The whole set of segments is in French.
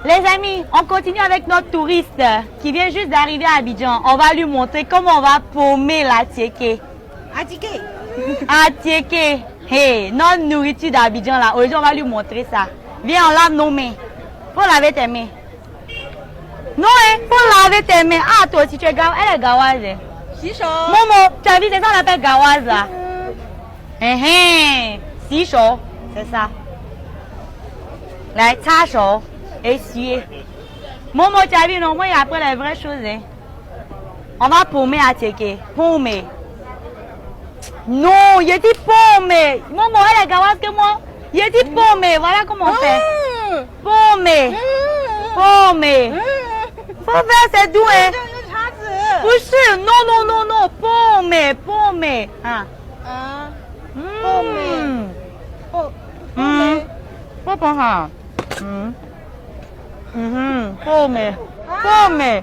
Les amis, on continue avec notre touriste qui vient juste d'arriver à Abidjan. On va lui montrer comment on va paumer la tiéké. Atiké. Atiéké. Hey, notre nourriture d'Abidjan là. Aujourd'hui, on va lui montrer ça. Viens, on lave nos mains. Faut laver tes mains. Non, hein, faut laver tes mains. Ah, toi aussi, tu es gawa. Elle est gawaze. Si chaud. Momo, tu as vu, c'est ça qu'on appelle gawaze là. Si chaud, c'est ça. Là, ça chaud. Essuyer. Momo, tu as vu, non, moi, il apprend les vraies choses. Hein. On va paumer à Tchéké. Paumer. Non, il dit paumer. Momo, elle est gawaze que moi. Il dit paumer. Voilà comment on fait. Paumer. Paumer. Faut faire, c'est doux, hein. Pousse. Non. Paumer. Paumer. Ah. Paumer. Faut pas. Paumer. Paumer.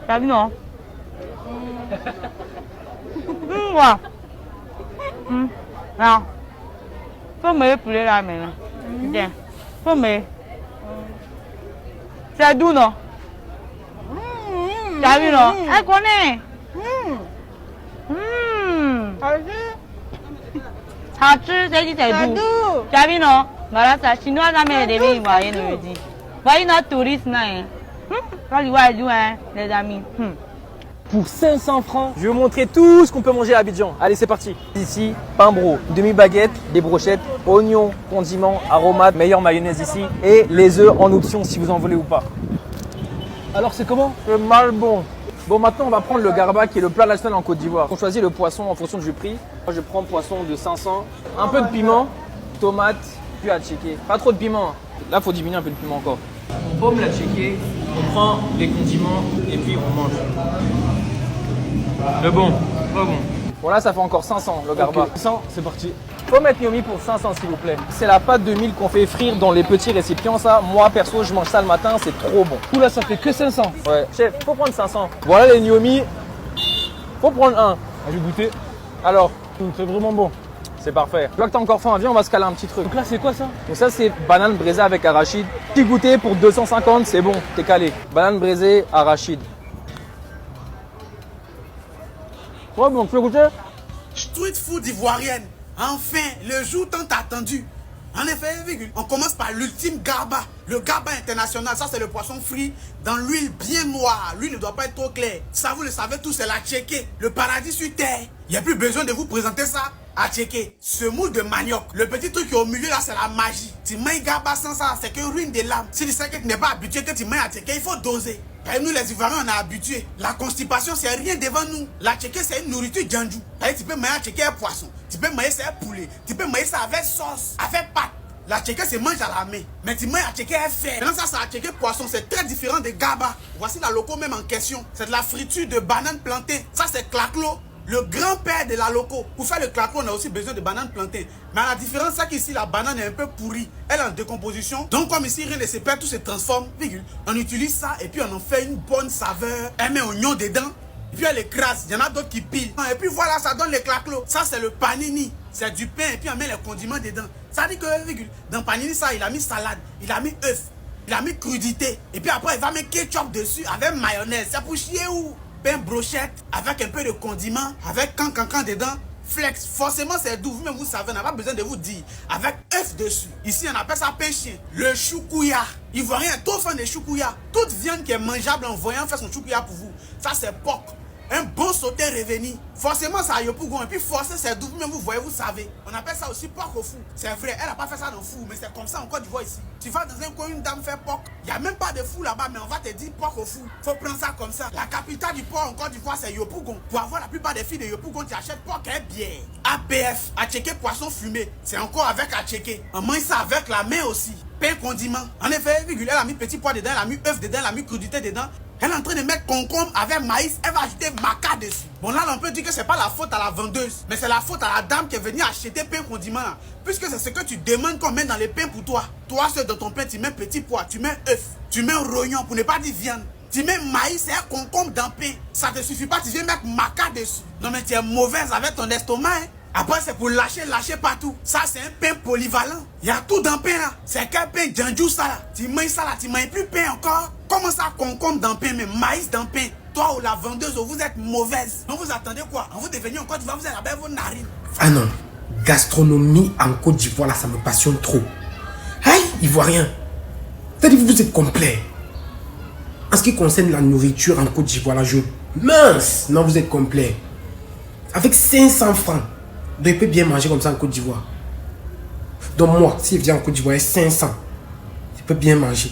T'as vu non? Non. Faut me poulet là maintenant. Tiens. Faut me. C'est doux non? T'as vu non? Elle connaît. Ça tue, c'est dit c'est doux. T'as vu non? Voilà ça. Chinois ça met des billes ivoiriens nous dit. Voyez notre touriste là. Quand tu vois doux hein, les amis. Pour 500 francs, je vais vous montrer tout ce qu'on peut manger à Abidjan. Allez, c'est parti. Ici, pain bro, demi-baguette, des brochettes, oignons, condiments, aromates, meilleure mayonnaise ici et les œufs en option si vous en voulez ou pas. Alors, c'est comment? C'est mal bon. Bon, maintenant, on va prendre le garba qui est le plat national en Côte d'Ivoire. On choisit le poisson en fonction du prix. Moi, je prends poisson de 500, un peu de piment, tomate, puis à checker. Pas trop de piment. Là, il faut diminuer un peu de piment encore. On paume la checker, on prend les condiments et puis on mange. Le bon, pas bon. Bon là ça fait encore 500 le garba. Okay. 100, c'est parti. Faut mettre Yomi pour 500 s'il vous plaît. C'est la pâte de mil qu'on fait frire dans les petits récipients ça. Moi perso je mange ça le matin, c'est trop bon. Tout là ça fait que 500. Ouais, chef, faut prendre 500. Voilà les Yomi. Faut prendre un. Je vais goûter. Alors, C'est vraiment bon. c'est parfait. Je vois que t'as encore faim, viens on va se caler un petit truc. Donc là c'est quoi ça? Donc ça c'est banane braisée avec arachide. Petit goûter pour 250, c'est bon, t'es calé. Banane braisée, arachide. Ouais bon, tu veux goûter? Street food ivoirienne. Enfin, le jour tant attendu. En effet, on commence par l'ultime garba. Le garba international, ça c'est le poisson frit dans l'huile bien noire. L'huile ne doit pas être trop claire. Ça vous le savez tous, c'est la tchéké. Le paradis sur terre. Il n'y a plus besoin de vous présenter ça à tchéké. Ce moule de manioc. Le petit truc qui est au milieu là, c'est la magie. Tu manges garba sans ça, c'est que ruine des lames. Si tu sais que tu n'es pas habitué, que tu manges à tchéké, il faut doser. Et nous les Ivoiriens on est habitués. La constipation c'est rien devant nous. La tchéké c'est une nourriture djandjou. Tu peux manger à tchéké un poisson. Tu peux manger ça un poulet. Tu peux manger ça avec sauce, avec pâte. La tchéké se mange à la main. Mais tu manges à tchéké un fer. Maintenant ça c'est la tchéké poisson. C'est très différent des garba. Voici la loco même en question. C'est de la friture de bananes plantées. Ça c'est claclo. Le grand-père de la loco. Pour faire le claclo, on a aussi besoin de bananes plantées. Mais la différence, c'est qu'ici, la banane est un peu pourrie. Elle est en décomposition. Donc, comme ici, rien ne se perd, tout se transforme. On utilise ça et puis on en fait une bonne saveur. Elle met oignon dedans. Et puis elle écrase. Il y en a d'autres qui pilent. Et puis voilà, ça donne le claclo. Ça, c'est le panini. C'est du pain et puis on met les condiments dedans. Ça dit que, dans panini, ça, il a mis salade. Il a mis œuf. Il a mis crudité. Et puis après, il va mettre ketchup dessus avec mayonnaise. C'est pour chier ou? Pain brochette avec un peu de condiment, avec cancan dedans, flex. Forcément, c'est doux. Vous-même, vous savez, on n'a pas besoin de vous dire. Avec œuf dessus. Ici, on appelle ça pain chien. Le choukouya. Ivoirien est trop fan de choukouya. Toute viande qui est mangeable en voyant faire son choukouya pour vous. Ça, c'est porc. Un bon sauté revenu. Forcément, ça a yopougon. Et puis, forcément, c'est doux. Vous-même, vous voyez, vous savez. On appelle ça aussi porc au fou. C'est vrai, elle n'a pas fait ça dans le fou. Mais c'est comme ça en Côte d'Ivoire ici. Tu vas dans un coin, une dame fait porc. Il n'y a même pas de fou là-bas, mais on va te dire porc au fou. Faut prendre ça comme ça. La capitale du porc en Côte d'Ivoire, c'est Yopougon. Pour avoir la plupart des filles de Yopougon, tu achètes porc et bière. APF, Atchéké poisson fumé. C'est encore avec Atchéké. On mange ça avec la main aussi. Pain condiment. En effet, elle a mis petit pois dedans, elle a mis œuf dedans, elle a mis crudité dedans. Elle est en train de mettre concombre avec maïs, elle va ajouter maca dessus. Bon là, on peut dire que c'est pas la faute à la vendeuse, mais c'est la faute à la dame qui est venue acheter pain condiment là. Puisque c'est ce que tu demandes qu'on mette dans les pains pour toi. Toi, seul dans ton pain, tu mets petit pois, tu mets œuf, tu mets rognon pour ne pas dire viande. Tu mets maïs et un concombre dans le pain. Ça te suffit pas, tu viens mettre maca dessus. Non mais tu es mauvaise avec ton estomac. Hein. Après c'est pour lâcher partout. Ça c'est un pain polyvalent. Il y a tout dans le pain là. C'est quel pain djandjou ça là. Tu manges ça là, tu manges plus pain encore. Comment ça concombre dans le pain, mais maïs dans le pain. Toi ou la vendeuse, vous êtes mauvaise. Donc vous attendez quoi? Vous devenez en Côte d'Ivoire, vous êtes avec vos narines. Ah non, gastronomie en Côte d'Ivoire là, ça me passionne trop. Aïe, Ivoirien. C'est-à-dire que vous êtes complet. En ce qui concerne la nourriture en Côte d'Ivoire, là, mince, non, vous êtes complet. Avec 500 francs, donc il peut bien manger comme ça en Côte d'Ivoire. Donc moi, s'il vient en Côte d'Ivoire, 500, il peut bien manger.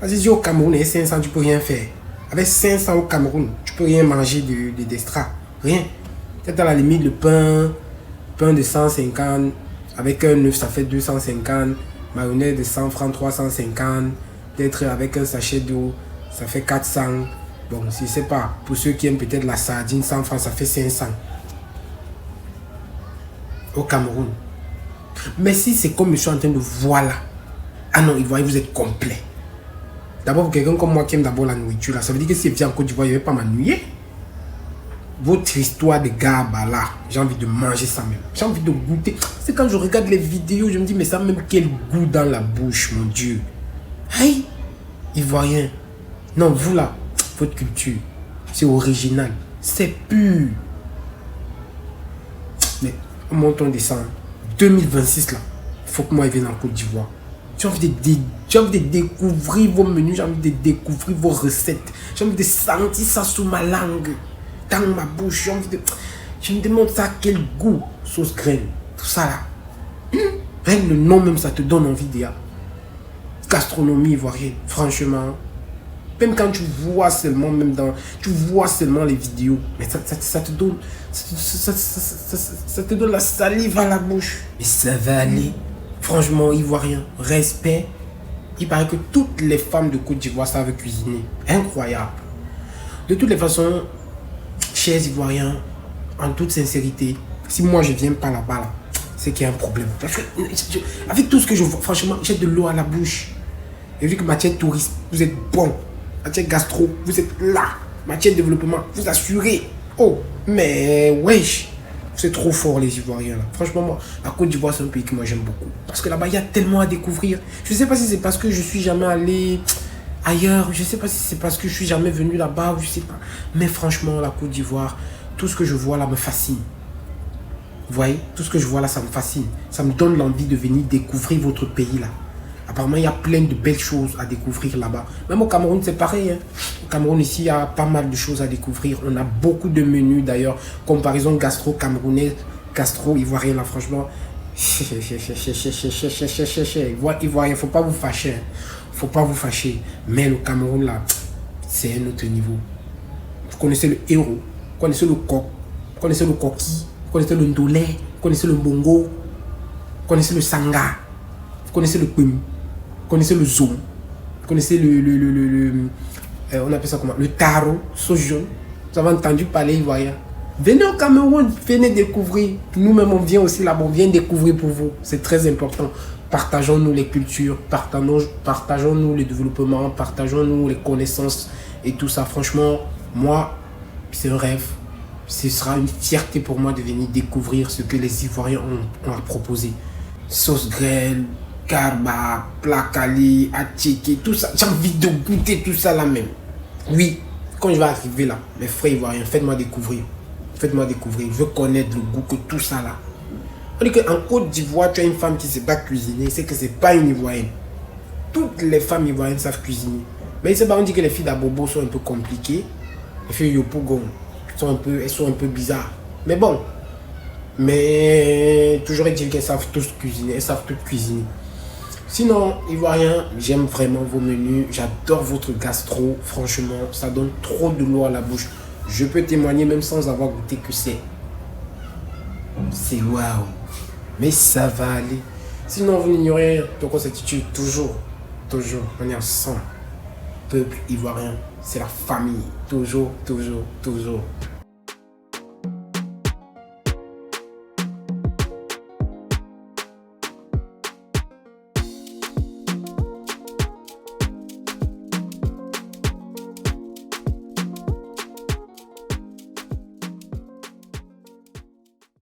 Parce que si au Cameroun, et 500, tu peux rien faire. Avec 500 au Cameroun, tu peux rien manger d'extra. Rien. Peut-être à la limite, le pain de 150, avec un œuf, ça fait 250. Mayonnaise de 100 francs, 350. Peut-être avec un sachet d'eau, ça fait 400. Bon, je ne sais pas. Pour ceux qui aiment peut-être la sardine, 100 francs, ça fait 500. Au Cameroun. Mais si c'est comme je suis en train de voir là. Ah non, Ivoire, vous êtes complet. D'abord, pour quelqu'un comme moi qui aime d'abord la nourriture, là, ça veut dire que si je viens en Côte d'Ivoire, je ne vais pas m'ennuyer. Votre histoire de garba là, j'ai envie de manger ça même. J'ai envie de goûter. C'est quand je regarde les vidéos, je me dis, mais ça a même quel goût dans la bouche, mon Dieu. Hey, Ivoirien. Non, vous là, votre culture, c'est original. C'est pur. Mais, montons descendre. 2026 là, il faut que moi je vienne en Côte d'Ivoire. J'ai envie de découvrir vos menus, j'ai envie de découvrir vos recettes. J'ai envie de sentir ça sous ma langue, dans ma bouche. Je me demande ça quel goût, sauce graine, tout ça là. Rien que le nom même, ça te donne envie de gastronomie ivoirienne, franchement. Même quand tu vois seulement, les vidéos, mais ça te donne, ça te donne la salive à la bouche. Mais ça va aller. Franchement, Ivoirien, respect. Il paraît que toutes les femmes de Côte d'Ivoire savent cuisiner. Incroyable. De toutes les façons, chers Ivoiriens, en toute sincérité, si moi je viens pas là-bas, là, c'est qu'il y a un problème. Parce que, avec tout ce que je vois, franchement, j'ai de l'eau à la bouche. Et vu que matière touriste, vous êtes bon. Matière gastro, vous êtes là. Matière développement, vous assurez. Oh, mais wesh. C'est trop fort les Ivoiriens là. Franchement, moi, la Côte d'Ivoire, c'est un pays que moi j'aime beaucoup. Parce que là-bas, il y a tellement à découvrir. Je ne sais pas si c'est parce que je suis jamais allé ailleurs. Je ne sais pas si c'est parce que je suis jamais venu là-bas. Je sais pas. Mais franchement, la Côte d'Ivoire, tout ce que je vois là me fascine. Vous voyez, tout ce que je vois là, ça me fascine. Ça me donne l'envie de venir découvrir votre pays là. Apparemment, il y a plein de belles choses à découvrir là-bas. Même au Cameroun, c'est pareil. Hein. Au Cameroun, ici, il y a pas mal de choses à découvrir. On a beaucoup de menus d'ailleurs. Comparaison gastro-camerounais, gastro-ivoirien, là, franchement. Ivoirien, il ne faut pas vous fâcher. Il ne faut pas vous fâcher. Mais le Cameroun, là, c'est un autre niveau. Vous connaissez le héros, vous connaissez le coq, vous connaissez le coquille, vous connaissez le ndolé, vous connaissez le bongo, vous connaissez le sanga, vous connaissez le pum. Vous connaissez le zoom, vous connaissez on appelle ça comment? Le taro, sauce jaune. Vous avez entendu parler ivoirien. Venez au Cameroun, venez découvrir. Nous-mêmes, on vient aussi là-bas, on vient découvrir pour vous. C'est très important. Partageons-nous les cultures, partageons-nous les développements, partageons-nous les connaissances et tout ça. Franchement, moi, c'est un rêve. Ce sera une fierté pour moi de venir découvrir ce que les Ivoiriens ont à proposer. Sauce grêle, garba, placali, attiqué, tout ça. J'ai envie de goûter tout ça là même. Oui, quand je vais arriver là, mes frères ivoiriens, faites-moi découvrir. Faites-moi découvrir. Je veux connaître le goût que tout ça là. On dit qu'en Côte d'Ivoire, tu as une femme qui ne sait pas cuisiner, c'est que c'est pas une ivoirienne. Toutes les femmes ivoiriennes savent cuisiner. Mais c'est pas, on dit que les filles d'Abobo sont un peu compliquées. Les filles Yopougon elles sont un peu bizarres. Mais bon. Mais toujours est-il qu'elles savent tous cuisiner. Elles savent toutes cuisiner. Sinon, Ivoirien, j'aime vraiment vos menus. J'adore votre gastro. Franchement, ça donne trop de l'eau à la bouche. Je peux témoigner même sans avoir goûté que c'est. C'est waouh. Mais ça va aller. Sinon, vous n'ignorez rien. Donc on s'attitue toujours. On est ensemble. Peuple ivoirien, c'est la famille. Toujours.